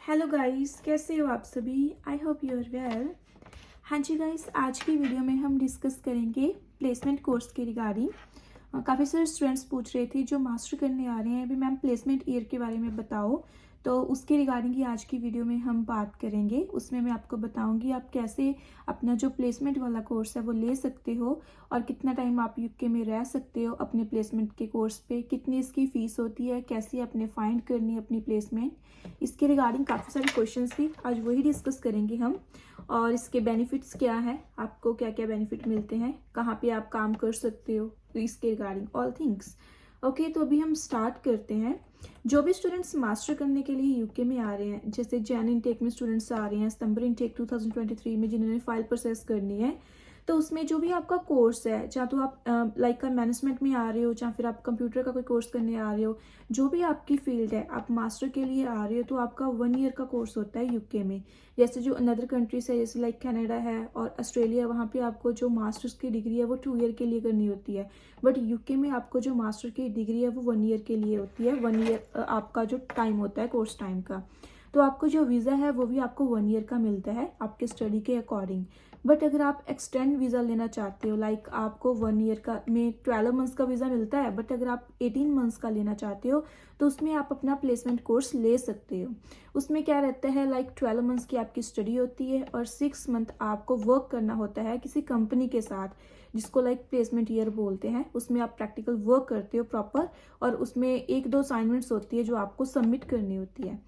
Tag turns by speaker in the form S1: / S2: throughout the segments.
S1: Hello guys, कैसे हो आप सभी। I hope you are well. हाँ जी गाइस, आज की वीडियो में हम डिस्कस करेंगे प्लेसमेंट कोर्स के रिगार्डिंग। काफ़ी सारे स्टूडेंट्स पूछ रहे थे जो मास्टर करने आ रहे हैं, अभी मैम प्लेसमेंट ईयर के बारे में बताओ। तो उसके रिगार्डिंग ही आज की वीडियो में हम बात करेंगे। उसमें मैं आपको बताऊंगी आप कैसे अपना जो प्लेसमेंट वाला कोर्स है वो ले सकते हो और कितना टाइम आप यूके में रह सकते हो अपने प्लेसमेंट के कोर्स पे, कितनी इसकी फ़ीस होती है, कैसे अपने फाइंड करनी है अपनी प्लेसमेंट। इसके रिगार्डिंग काफ़ी सारे क्वेश्चंस थी, आज वही डिस्कस करेंगे हम। और इसके बेनिफिट्स क्या है, आपको क्या क्या बेनिफिट मिलते हैं, कहाँ पे आप काम कर सकते हो, तो इसके रिगार्डिंग ऑल थिंग्स। ओके, तो अभी हम स्टार्ट करते हैं। जो भी स्टूडेंट्स मास्टर करने के लिए यूके में आ रहे हैं, जैसे जैन इनटेक में स्टूडेंट्स आ रहे हैं, सितंबर इनटेक 2023 में जिन्होंने फाइल प्रोसेस करनी है, तो उसमें जो भी आपका कोर्स है, चाहे तो आप लाइक का मैनेजमेंट में आ रहे हो, चाहे फिर आप कंप्यूटर का कोई कोर्स करने आ रहे हो, जो भी आपकी फील्ड है, आप मास्टर के लिए आ रहे हो, तो आपका 1 ईयर का कोर्स होता है यूके में। जैसे जो अनदर कंट्रीज है, जैसे लाइक कनाडा है और ऑस्ट्रेलिया, वहाँ पे आपको जो मास्टर्स की डिग्री है वो 2 ईयर के लिए करनी होती है। बट यूके में आपको जो मास्टर की डिग्री है वो 1 ईयर के लिए होती है। 1 ईयर आपका जो टाइम होता है कोर्स टाइम का, तो आपको जो वीज़ा है वो भी आपको 1 ईयर का मिलता है आपके स्टडी के अकॉर्डिंग। बट अगर आप एक्सटेंड वीज़ा लेना चाहते हो, लाइक आपको 1 ईयर का में 12 मंथ्स का वीज़ा मिलता है, बट अगर आप 18 मंथ्स का लेना चाहते हो तो उसमें आप अपना प्लेसमेंट कोर्स ले सकते हो। उसमें क्या रहता है, लाइक 12 मंथ्स की आपकी स्टडी होती है और 6 मंथ आपको वर्क करना होता है किसी कंपनी के साथ, जिसको लाइक प्लेसमेंट ईयर बोलते हैं। उसमें आप प्रैक्टिकल वर्क करते हो प्रॉपर, और उसमें 1-2 असाइनमेंट्स होती है जो आपको सबमिट करनी होती है।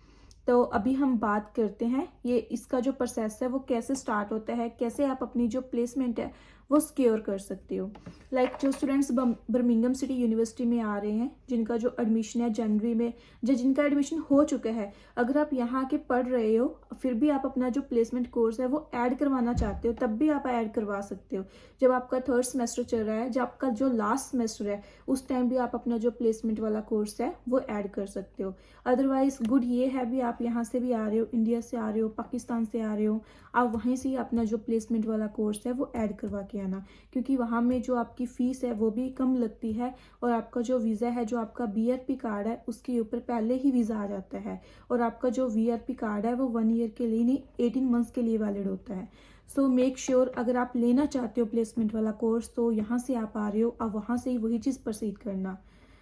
S1: तो अभी हम बात करते हैं ये इसका जो प्रोसेस है वो कैसे स्टार्ट होता है, कैसे आप अपनी जो प्लेसमेंट है वो सिक्योर कर सकते हो। लाइक जो स्टूडेंट्स बर्मिंघम सिटी यूनिवर्सिटी में आ रहे हैं, जिनका जो एडमिशन है जनवरी में, जिनका एडमिशन हो चुका है, अगर आप यहाँ के पढ़ रहे हो फिर भी आप अपना जो प्लेसमेंट कोर्स है वो ऐड करवाना चाहते हो, तब भी आप ऐड करवा सकते हो। जब आपका 3rd सेमेस्टर चल रहा है, जब आपका जो लास्ट सेमेस्टर है, उस टाइम भी आप अपना जो प्लेसमेंट वाला कोर्स है वो ऐड कर सकते हो। अदरवाइज गुड ये है भी, आप यहाँ से भी आ रहे हो, इंडिया से आ रहे हो, पाकिस्तान से आ रहे हो, आप वहीं से ही अपना जो प्लेसमेंट वाला कोर्स है वो ऐड करवा के आना, क्योंकि वहाँ में जो आपकी फ़ीस है वो भी कम लगती है और आपका जो वीज़ा है, जो आपका बीआरपी कार्ड है, उसके ऊपर पहले ही वीज़ा आ जाता है। और आपका जो वीआरपी कार्ड है वो 1 ईयर के लिए नहीं, 18 मंथ्स के लिए वैलिड होता है। सो मेक श्योर अगर आप लेना चाहते हो प्लेसमेंट वाला कोर्स, तो यहाँ से आप आ रहे हो, अब वहाँ से ही वही चीज़ प्रोसीड करना।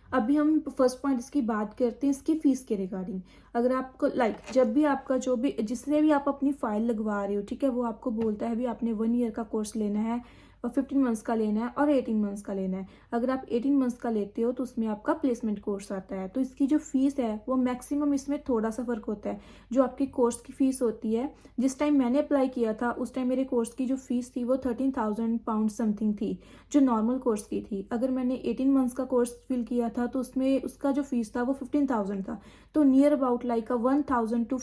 S1: अभी हम फर्स्ट पॉइंट इसकी बात करते हैं इसकी फीस के रिगार्डिंग। अगर आपको लाइक जब भी आपका जो भी जिसने भी आप अपनी फाइल लगवा रहे हो, ठीक है, वो आपको बोलता है भी आपने 1 ईयर का कोर्स लेना है और 15 मंथ्स का लेना है और 18 मंथ्स का लेना है। अगर आप 18 मंथ्स का लेते हो तो उसमें आपका प्लेसमेंट कोर्स आता है, तो इसकी जो फीस है वो मैक्सिमम, इसमें थोड़ा सा फर्क होता है। जो आपकी कोर्स की फीस होती है, जिस टाइम मैंने अप्लाई किया था उस टाइम मेरे कोर्स की जो फीस थी वो 13,000 पाउंड समथिंग थी, जो नॉर्मल कोर्स की थी। अगर मैंने 18 मंथ्स का कोर्स फिल किया था तो उसमें उसका जो फीस था वो 15,000 था। तो near about like 1,000 to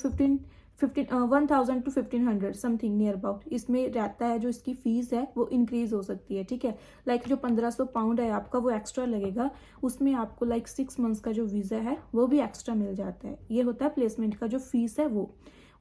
S1: 1500 something near about इसमें रहता है। जो इसकी फीस है वो इंक्रीज हो सकती है, ठीक है। लाइक जो 1500 पाउंड है आपका वो एक्स्ट्रा लगेगा, उसमें आपको लाइक 6 मंथ्स का जो वीज़ा है वो भी एक्स्ट्रा मिल जाता है। ये होता है प्लेसमेंट का जो फीस है वो।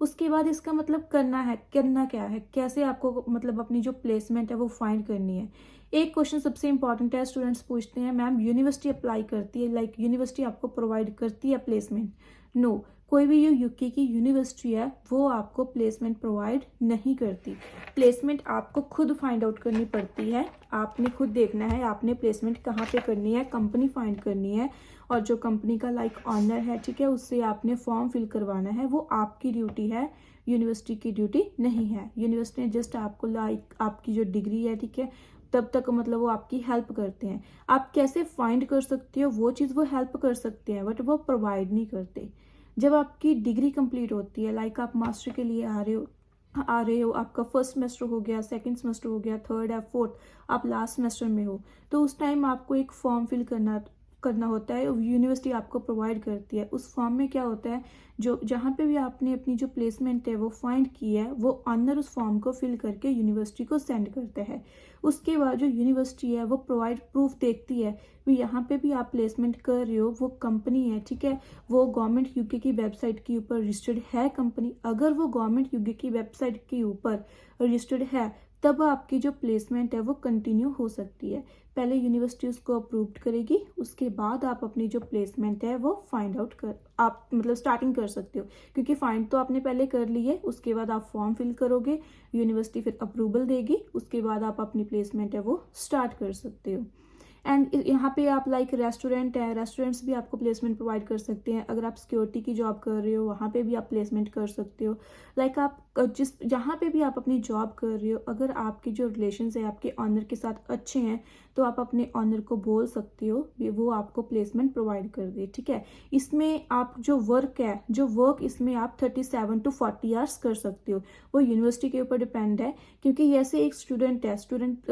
S1: उसके बाद इसका मतलब करना क्या है, कैसे आपको मतलब अपनी जो प्लेसमेंट है वो फाइंड करनी है। एक क्वेश्चन सबसे इंपॉर्टेंट है, स्टूडेंट्स पूछते हैं मैम यूनिवर्सिटी अप्लाई करती है, लाइक यूनिवर्सिटी आपको प्रोवाइड करती है प्लेसमेंट? नो, कोई भी जो यूके की यूनिवर्सिटी है वो आपको प्लेसमेंट प्रोवाइड नहीं करती। प्लेसमेंट आपको खुद फाइंड आउट करनी पड़ती है, आपने खुद देखना है आपने प्लेसमेंट कहाँ पे करनी है, कंपनी फाइंड करनी है, और जो कंपनी का लाइक ऑनर है, ठीक है, उससे आपने फॉर्म फिल करवाना है। वो आपकी ड्यूटी है, यूनिवर्सिटी की ड्यूटी नहीं है। यूनिवर्सिटी ने जस्ट आपको लाइक आपकी जो डिग्री है, ठीक है, तब तक मतलब वो आपकी हेल्प करते हैं। आप कैसे फाइंड कर सकते हो वो चीज़ वो हेल्प कर सकते हैं, बट वो प्रोवाइड नहीं करते। जब आपकी डिग्री कंप्लीट होती है, लाइक आप मास्टर के लिए आ रहे हो, आपका फर्स्ट सेमेस्टर हो गया, सेकंड सेमेस्टर हो गया, थर्ड या फोर्थ, आप लास्ट सेमेस्टर में हो, तो उस टाइम आपको एक फॉर्म फिल करना होता है, यूनिवर्सिटी आपको प्रोवाइड करती है। उस फॉर्म में क्या होता है, जो जहाँ पे भी आपने अपनी जो प्लेसमेंट है वो फाइंड की है, वो ऑनर उस फॉर्म को फिल करके यूनिवर्सिटी को सेंड करता है। उसके बाद जो यूनिवर्सिटी है वो प्रोवाइड प्रूफ देखती है भी यहाँ पे भी आप प्लेसमेंट कर रहे हो, वो कंपनी है, ठीक है, वो गवर्नमेंट यूके की वेबसाइट के ऊपर रजिस्टर्ड है कंपनी। अगर वो गवर्नमेंट यूके की वेबसाइट के ऊपर रजिस्टर्ड है तब आपकी जो प्लेसमेंट है वो कंटिन्यू हो सकती है। पहले यूनिवर्सिटी उसको अप्रूव्ड करेगी, उसके बाद आप अपनी जो प्लेसमेंट है वो फाइंड आउट कर आप मतलब स्टार्टिंग कर सकते हो, क्योंकि फाइंड तो आपने पहले कर ली है। उसके बाद आप फॉर्म फिल करोगे, यूनिवर्सिटी फिर अप्रूवल देगी, उसके बाद आप अपनी प्लेसमेंट है वो स्टार्ट कर सकते हो। एंड यहाँ पे आप लाइक रेस्टोरेंट है, रेस्टोरेंट्स भी आपको प्लेसमेंट प्रोवाइड कर सकते हैं। अगर आप सिक्योरिटी की जॉब कर रहे हो वहाँ पे भी आप प्लेसमेंट कर सकते हो। लाइक आप जिस जहाँ पे भी आप अपनी जॉब कर रहे हो, अगर आपके जो रिलेशंस है आपके ऑनर के साथ अच्छे हैं तो आप अपने ऑनर को बोल सकते हो वो आपको प्लेसमेंट प्रोवाइड कर दे, ठीक है। इसमें आप जो वर्क है, जो वर्क इसमें आप 37 to 40 आवर्स कर सकते हो। वो यूनिवर्सिटी के ऊपर डिपेंड है, क्योंकि ऐसे एक स्टूडेंट है, student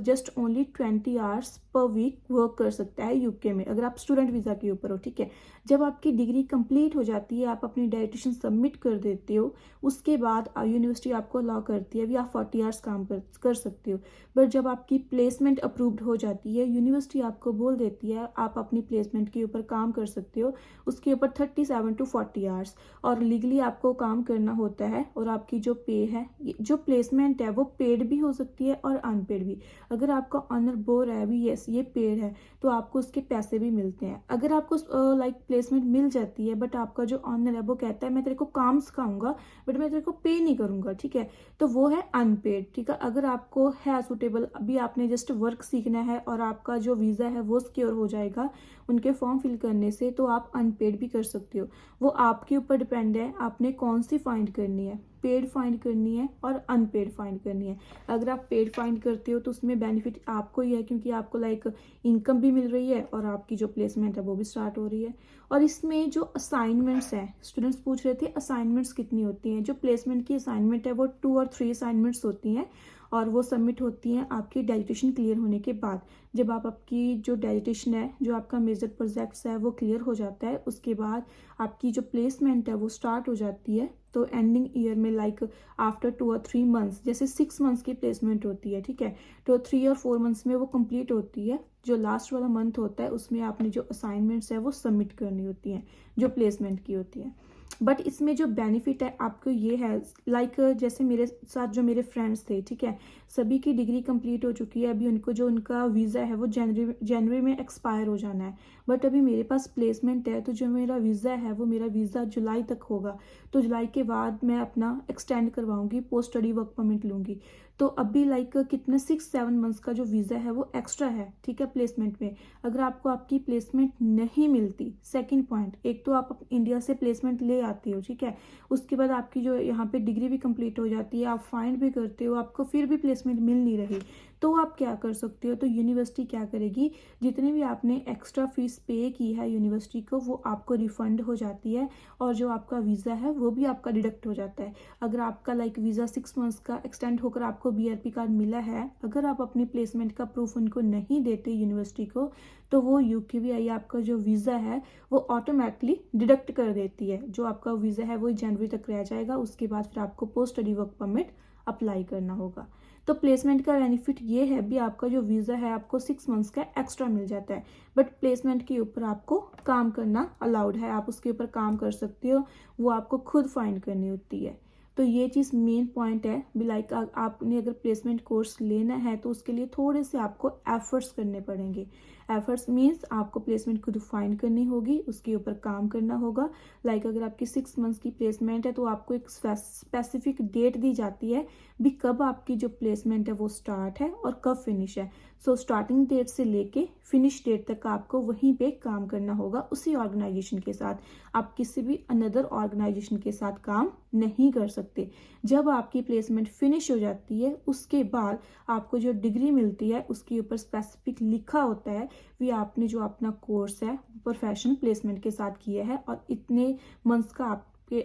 S1: just only 20 hours per week work कर सकता है यूके में, अगर आप स्टूडेंट वीज़ा के ऊपर हो, ठीक है। जब आपकी डिग्री कंप्लीट हो जाती है, आप अपनी डाइटेशन सबमिट कर देते हो, उसके बाद यूनिवर्सिटी आपको अलाउ करती है भी आप 40 आवर्स काम कर सकते हो। बट जब आपकी प्लेसमेंट अप्रूव्ड हो जाती है, यूनिवर्सिटी आपको बोल देती है आप अपनी प्लेसमेंट के ऊपर काम कर सकते हो, उसके ऊपर 37 to 40 आवर्स, और लीगली आपको काम करना होता है। और आपकी जो पे है, जो प्लेसमेंट है वो पेड भी हो सकती है और अनपेड भी। अगर आपका ऑनर बोल रहा है भी यस ये पेड है, तो आपको उसके पैसे भी मिलते हैं। अगर आपको लाइक प्लेसमेंट मिल जाती है बट आपका जो ऑनर है वो कहता है मैं तेरे को काम सिखाऊंगा बट मैं तेरे को पे नहीं करूंगा, ठीक है, तो वो है अनपेड, ठीक है। अगर आपको है सुटेबल, अभी आपने जस्ट वर्क सीखना है और आपका जो वीज़ा है वो सिक्योर हो जाएगा उनके फॉर्म फिल करने से, तो आप अनपेड भी कर सकते हो। वो आपके ऊपर डिपेंड है आपने कौन सी फाइंड करनी है, पेड फाइंड करनी है और अनपेड फाइंड करनी है। अगर आप पेड फाइंड करते हो तो उसमें बेनिफिट आपको ही है, क्योंकि आपको लाइक इनकम भी मिल रही है और आपकी जो प्लेसमेंट है वो भी स्टार्ट हो रही है। और इसमें जो असाइनमेंट्स हैं, स्टूडेंट्स पूछ रहे थे असाइनमेंट्स कितनी होती हैं। जो प्लेसमेंट की असाइनमेंट है वो 2 और 3 असाइनमेंट्स होती हैं, और वो सबमिट होती हैं आपकी डाइजेशन क्लियर होने के बाद। जब आप आपकी जो डाइजेशन है, जो आपका मेजर प्रोजेक्ट्स है वो क्लियर हो जाता है, उसके बाद आपकी जो प्लेसमेंट है वो स्टार्ट हो जाती है। तो एंडिंग ईयर में लाइक आफ्टर 2 और 3 मंथ्स, जैसे 6 मंथ्स की प्लेसमेंट होती है, ठीक है, तो 3 और 4 मंथ्स में वो कंप्लीट होती है। जो लास्ट वाला मंथ होता है उसमें आपने जो असाइनमेंट्स है वो सबमिट करनी होती हैं, जो प्लेसमेंट की होती है। बट इसमें जो बेनिफिट है आपको ये है, लाइक जैसे मेरे साथ जो मेरे फ्रेंड्स थे, ठीक है, सभी की डिग्री कंप्लीट हो चुकी है। अभी उनको जो उनका वीज़ा है वो जनवरी में एक्सपायर हो जाना है, बट अभी मेरे पास प्लेसमेंट है, तो जो मेरा वीज़ा है वो मेरा वीज़ा जुलाई तक होगा। तो जुलाई के बाद मैं अपना एक्सटेंड करवाऊंगी, पोस्ट स्टडी वर्क परमिट लूँगी। तो अभी लाइक कितने 6-7 मंथ्स का जो वीज़ा है वो एक्स्ट्रा है, ठीक है, प्लेसमेंट में। अगर आपको आपकी प्लेसमेंट नहीं मिलती, सेकंड पॉइंट, एक तो आप इंडिया से प्लेसमेंट ले आती हो, ठीक है, उसके बाद आपकी जो यहाँ पे डिग्री भी कंप्लीट हो जाती है, आप फाइंड भी करते हो, आपको फिर भी प्लेसमेंट मिल नहीं रही, तो आप क्या कर सकते हो, तो यूनिवर्सिटी क्या करेगी, जितने भी आपने एक्स्ट्रा फीस पे की है यूनिवर्सिटी को वो आपको रिफंड हो जाती है, और जो आपका वीज़ा है वो भी आपका डिडक्ट हो जाता है। अगर आपका लाइक वीज़ा 6 मंथ्स का एक्सटेंड होकर आपको BRP कार्ड मिला है, अगर आप अपनी प्लेसमेंट का प्रूफ उनको नहीं देते यूनिवर्सिटी को, तो वो UKVI आपका जो वीज़ा है वो ऑटोमेटिकली डिडक्ट कर देती है। जो आपका वीज़ा है वो जनवरी तक रह जाएगा, उसके बाद फिर आपको post study work permit apply करना होगा। तो प्लेसमेंट का बेनिफिट ये है भी, आपका जो वीज़ा है आपको 6 मंथ्स का एक्स्ट्रा मिल जाता है, बट प्लेसमेंट के ऊपर आपको काम करना अलाउड है, आप उसके ऊपर काम कर सकते हो, वो आपको खुद फाइंड करनी होती है। तो ये चीज़ मेन पॉइंट है भी, लाइक आपने अगर प्लेसमेंट कोर्स लेना है तो उसके लिए थोड़े से आपको एफर्ट्स करने पड़ेंगे। एफर्ट्स मीन्स आपको प्लेसमेंट खुद फाइंड करनी होगी, उसके ऊपर काम करना होगा। लाइक अगर आपकी 6 मंथ्स की प्लेसमेंट है तो आपको एक स्पेसिफिक डेट दी जाती है भी कब आपकी जो प्लेसमेंट है वो स्टार्ट है और कब फिनिश है। सो स्टार्टिंग डेट से लेके फिनिश डेट तक आपको वहीं पे काम करना होगा, उसी ऑर्गेनाइजेशन के साथ। आप किसी भी अनदर ऑर्गेनाइजेशन के साथ काम नहीं कर सकते। जब आपकी प्लेसमेंट फिनिश हो जाती है उसके बाद आपको जो डिग्री मिलती है उसके ऊपर स्पेसिफिक लिखा होता है भी आपने जो अपना कोर्स है प्रोफेशनल प्लेसमेंट के साथ किया है और इतने मंथ्स का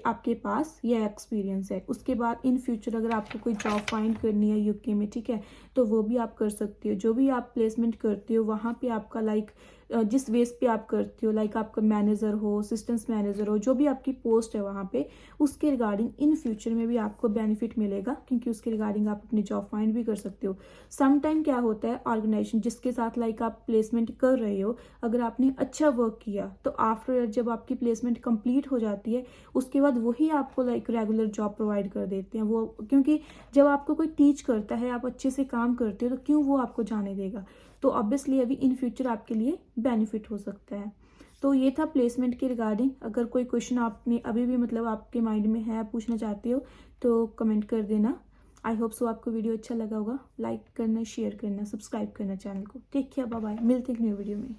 S1: आपके पास ये एक्सपीरियंस है। उसके बाद इन फ्यूचर अगर आपको कोई जॉब फाइंड करनी है यूके में, ठीक है, तो वो भी आप कर सकते हो। जो भी आप प्लेसमेंट करते हो वहाँ पे आपका लाइक जिस बेस पे आप करते हो, लाइक आपका मैनेजर हो, असिस्टेंट मैनेजर हो, जो भी आपकी पोस्ट है वहाँ पे, उसके रिगार्डिंग इन फ्यूचर में भी आपको बेनिफिट मिलेगा, क्योंकि उसके रिगार्डिंग आप अपनी जॉब फाइंड भी कर सकते हो। सम टाइम क्या होता है, ऑर्गेनाइजेशन जिसके साथ लाइक आप प्लेसमेंट कर रहे हो, अगर आपने अच्छा वर्क किया तो आफ्टर जब आपकी प्लेसमेंट कंप्लीट हो जाती है, उसके बाद वही आपको लाइक रेगुलर जॉब प्रोवाइड कर देते हैं वो, क्योंकि जब आपको कोई टीच करता है, आप अच्छे से काम करते हो, तो क्यों वो आपको जाने देगा। तो ऑब्वियसली अभी इन फ्यूचर आपके लिए बेनिफिट हो सकता है। तो ये था प्लेसमेंट के रिगार्डिंग। अगर कोई क्वेश्चन आपने अभी भी मतलब आपके माइंड में है, पूछना चाहते हो, तो कमेंट कर देना। आई होप सो आपको वीडियो अच्छा लगा होगा। लाइक करना, शेयर करना, सब्सक्राइब करना चैनल को। टेक केयर, बाय बाय, मिलते हैं न्यू वीडियो में।